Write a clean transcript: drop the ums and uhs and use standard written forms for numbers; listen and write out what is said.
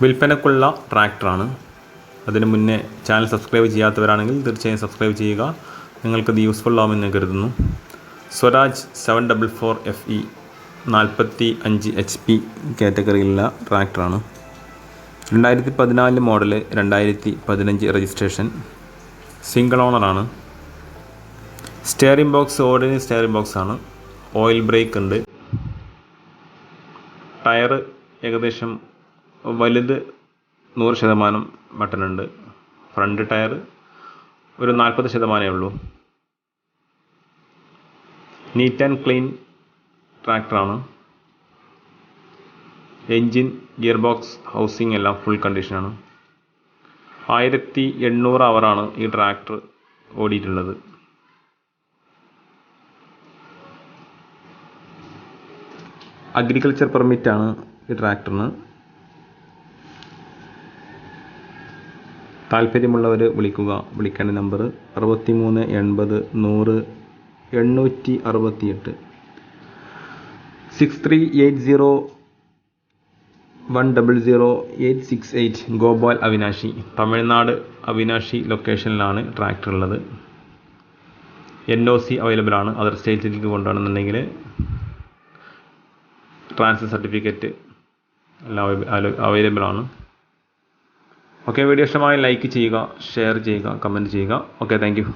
വിൽപ്പനക്കുള്ള ട്രാക്ടറാണ്. അതിന് മുന്നേ channel subscribe ചെയ്യാത്തവരാണെങ്കിൽ തീർച്ചയായും സബ്സ്ക്രൈബ് ചെയ്യുക. നിങ്ങൾക്കത് യൂസ്ഫുൾ ആവുമെന്ന് കരുതുന്നു. സ്വരാജ് 744 FE 45 HP കാറ്റഗറിയിലുള്ള ട്രാക്ടറാണ്. 2014 മോഡല്, 2015 രജിസ്ട്രേഷൻ, സിംഗിൾ ഓണറാണ്. സ്റ്റെയറിംഗ് ബോക്സ് ഓർഡിനറി സ്റ്റെയറിംഗ് ബോക്സാണ്. ഓയിൽ ബ്രേക്ക് ഉണ്ട്. ടയർ ഏകദേശം വലുത് 100% ബട്ടണുണ്ട്. ഫ്രണ്ട് ടയർ ഒരു 40% ഉള്ളൂ. നീറ്റ് ആൻഡ് ക്ലീൻ ട്രാക്ടറാണ്. എൻജിൻ, ഗിയർ ബോക്സ്, ഹൗസിംഗ് എല്ലാം ഫുൾ കണ്ടീഷനാണ്. 1800 അവറാണ് ഈ ട്രാക്ടർ ഓടിയിട്ടുള്ളത്. അഗ്രികൾച്ചർ പെർമിറ്റാണ് ഈ ട്രാക്ടറിന്. താല്പര്യമുള്ളവർ വിളിക്കുക. വിളിക്കേണ്ട നമ്പർ 63 80 100 868 6380 100 868. ഗോപാൽ അവിനാശി, തമിഴ്നാട് അവിനാശി ലൊക്കേഷനിലാണ് ട്രാക്ടർ ഉള്ളത്. NOC അവൈലബിൾ ആണ്. അതർ സ്റ്റേറ്റിലേക്ക് കൊണ്ടുപോകണമെന്നുണ്ടെങ്കിൽ ട്രാൻസ്ഫർ സർട്ടിഫിക്കറ്റ് എല്ലാം അവൈലബിൾ ആണ്. ഓക്കെ, വീഡിയോ ഇഷ്ടമായി ലൈക്ക് ചെയ്യുക, ഷെയർ ചെയ്യുക, കമൻറ്റ് ചെയ്യുക. Okay, thank you.